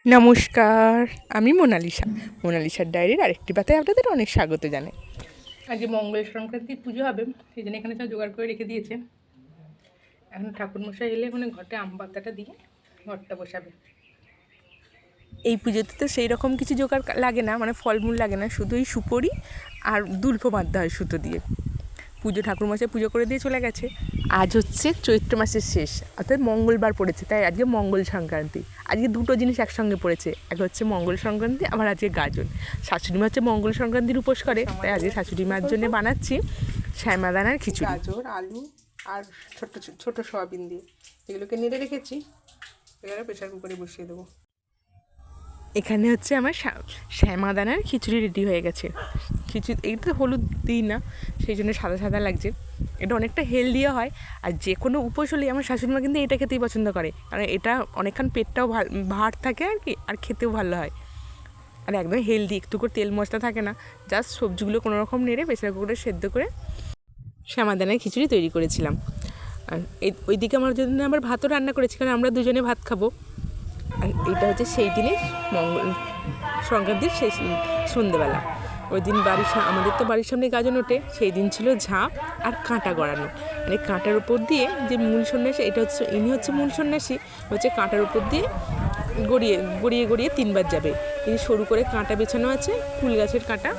নমস্কার, আমি মোনালিসা। মোনালিসার ডায়েরির আরেকটি পাতায় আপনাদের অনেক স্বাগত জানাই। আজকে মঙ্গল সংক্রান্তির পুজো হবে, সেই জন্য এখানে সব জোগাড় করে রেখে দিয়েছে। এখন ঠাকুরমশাই এলে ওখানে ঘটে আম পাতাটা দিয়ে ঘরটা বসাবে। এই পুজোতে তো সেই রকম কিছু জোগাড় লাগে না, মানে ফলমূল লাগে না, শুধু এই সুপরি আর দুল্ফ বাঁধতে হয় সুতো দিয়ে। পুজো ঠাকুরমশাই পুজো করে দিয়ে চলে গেছে। আজ হচ্ছে চৈত্র মাসের শেষ, অর্থাৎ মঙ্গলবার পড়েছে, তাই আজকে মঙ্গল সংক্রান্তি। আজকে দুটো জিনিস একসঙ্গে পড়েছে, এক হচ্ছে মঙ্গল সংক্রান্তি, আবার আজকে গাজন। শাশুড়ি মা হচ্ছে মঙ্গল সংক্রান্তির উপোস করে, তাই আজকে শাশুড়ি মার জন্য বানাচ্ছি শ্যামাদানার খিচুড়ি। গাজর, আলু আর ছোট ছোট সয়াবিন দিয়ে এগুলোকে নেড়ে রেখেছি, এবারে প্রেশার কুকারে বসিয়ে দেবো। এখানে হচ্ছে আমার শ্যামাদানার খিচুড়ি রেডি হয়ে গেছে। এইটা হলুদ দিই না, সেই জন্য সাদা সাদা লাগছে। এটা অনেকটা হেলদিও হয়, আর যে কোনো উপোস হলেই আমার শাশুড়িমা কিন্তু এটা খেতেই পছন্দ করে, কারণ এটা অনেকক্ষণ পেটটাও ভার থাকে আর কি, আর খেতেও ভালো হয়। আর একদম হেলদি, একটু করে তেল মশলা থাকে না, জাস্ট সবজিগুলো কোনো রকম নেড়ে প্রেসার কুকারে সেদ্ধ করে শ্যামাদানার খিচুড়ি তৈরি করেছিলাম। আর ওইদিকে আমার জন্য আবার ভাতও রান্না করেছি, কারণ আমরা দুজনে ভাত খাবো। আর এটা হচ্ছে সেই দিনে মঙ্গল সংক্রান্তির শেষ সন্ধ্যেবেলা। ওই দিন আমাদের তো বাড়ির সামনে গাজন ওঠে, সেই দিন ছিল ঝাঁপ আর কাঁটা গড়ানো। মানে কাঁটার উপর দিয়ে যে মূল সন্ন্যাসী, ইনি হচ্ছে মূল সন্ন্যাসী, হচ্ছে কাঁটার উপর দিয়ে গড়িয়ে গড়িয়ে গড়িয়ে 3বার যাবে। এই সরু করে কাঁটা বেছানো আছে, ফুল গাছের কাঁটা।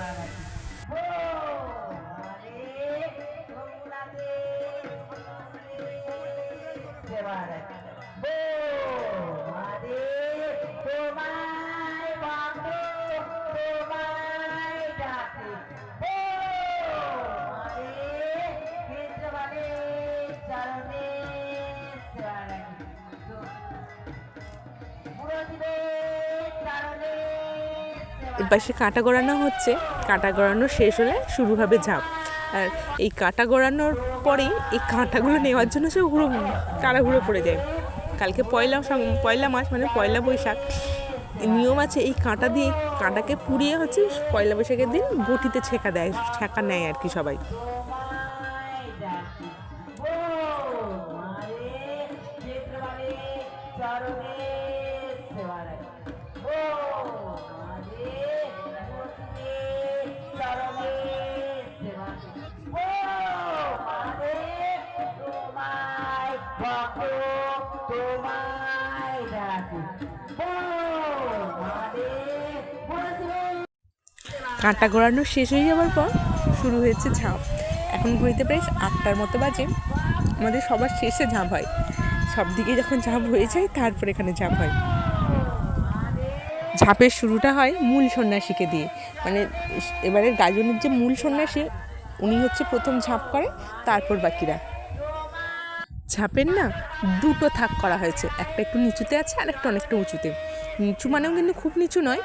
এপাশে কাঁটা গড়ানো হচ্ছে, কাঁটা গড়ানো শেষ হলে শুরু হবে ঝাঁপ। আর এই কাঁটা গড়ানোর পরেই এই কাঁটাগুলো নেওয়ার জন্য সে তাড়াহুড়ো পড়ে যায়। কালকে পয়লা মাস, মানে পয়লা বৈশাখ। নিয়ম আছে, এই কাঁটা দিয়ে কাঁটাকে পুড়িয়ে হচ্ছে পয়লা বৈশাখের দিন বটিতে ছেঁকা নেয় আর কি সবাই। কাঁটা গড়ানো শেষ হয়ে যাওয়ার পর শুরু হয়েছে ঝাঁপ। এখন ঘড়িতে প্রায় 8টার মতো বাজে। আমাদের সবার শেষে ঝাঁপ হয়, সব দিকে যখন ঝাঁপ হয়ে যায় তারপর এখানে ঝাঁপ হয়। ঝাঁপের শুরুটা হয় মূল সন্ন্যাসীকে দিয়ে, মানে এবারের গাজনের যে মূল সন্ন্যাসী, উনি হচ্ছে প্রথম ঝাঁপ করে, তারপর বাকিরা। ঝাঁপের না দুটো থাক করা হয়েছে, একটা একটু নিচুতে আছে আর একটা অনেকটা উঁচুতে। নিচু মানেও কিন্তু খুব নিচু নয়,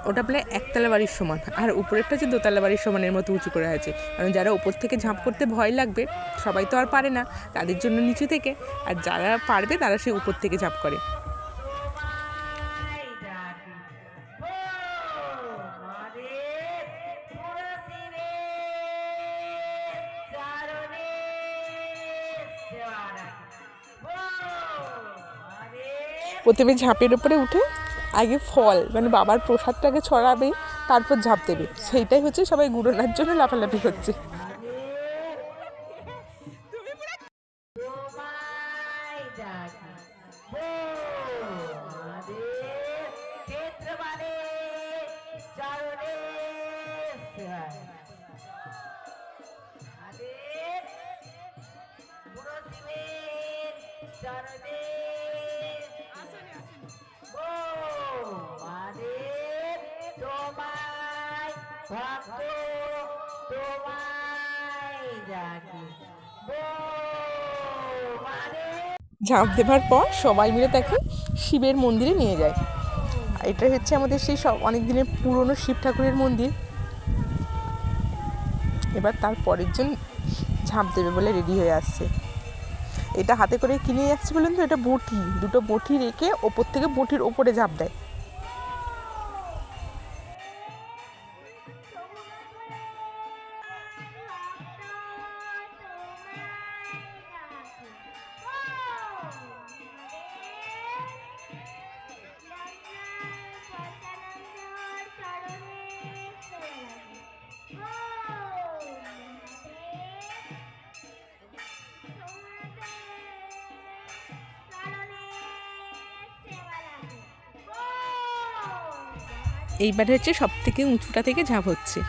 ওটা প্রায় একতলা বাড়ির সমান, আর উপরেরটা হচ্ছে দোতলা বাড়ির সমানের মতো উঁচু করে আছে। কারণ যারা উপর থেকে ঝাঁপ করতে ভয় লাগবে, সবাই তো আর পারে না, তাদের জন্য নিচু থেকে, আর যারা পারবে তারা সেই উপর থেকে ঝাঁপ করে। প্রথমে ঝাঁপের উপরে উঠে আগে ফল, মানে বাবার প্রসাদটাকে ছড়াবে, তারপর ঝাঁপ দেবে। সেইটাই হচ্ছে সবাই গুড়োনার জন্য লাফালাফি হচ্ছে। ঝাঁপ দেবার পর সবাই মিলে তাকে শিবের মন্দিরে নিয়ে যায়। এটা হচ্ছে আমাদের সেই সব অনেক দিনের পুরনো শিব ঠাকুরের মন্দির। এবার তার পরের জন ঝাঁপ দেবে বলে রেডি হয়ে আসছে। এটা হাতে করে কিনে যাচ্ছে বলেন তো, এটা বঁটি, দুটো বঁটি রেখে ওপর থেকে বঁটির ওপরে ঝাঁপ দেয়। এইবারে হচ্ছে সব থেকে উঁচুটা থেকে ঝাঁপ হচ্ছে।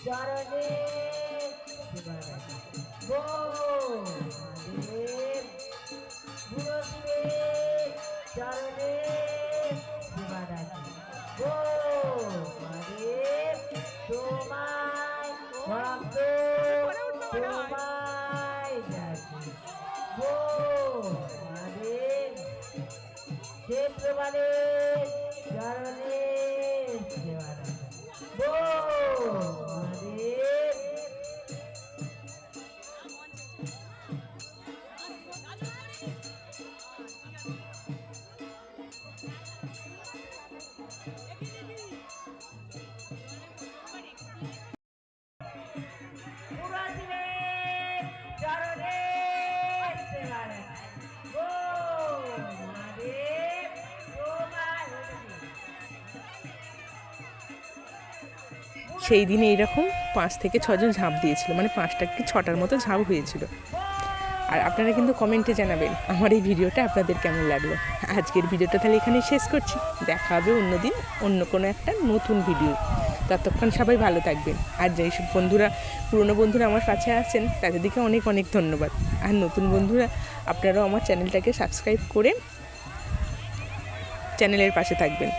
চরণে গো মহাদেব বুড়ো শিবের চরণে গো মহাদেব তোমায় ভক্ত তোমায় ডাকি গো মহাদেব ক্ষেত্রবাদের চরণে সেবা রাখি গো সেই দিনে এইরকম 5 থেকে 6 জন ঝাঁপ দিয়েছিল, মানে 5টা কি 6টার মতো ঝাঁপ হয়েছিল। আর আপনারা কিন্তু কমেন্টে জানাবেন আমার এই ভিডিওটা আপনাদের কেমন লাগলো। আজকের ভিডিওটা তাহলে এখানেই শেষ করছি, দেখা হবে অন্যদিন অন্য কোনো একটা নতুন ভিডিও। ততক্ষণ সবাই ভালো থাকবেন। আর যেই সব বন্ধুরা পুরনো বন্ধুরা আমার কাছে আছেন তাদের দিকে অনেক অনেক ধন্যবাদ। আর নতুন বন্ধুরা আপনারাও আমার চ্যানেলটাকে সাবস্ক্রাইব করে চ্যানেলের পাশে থাকবেন।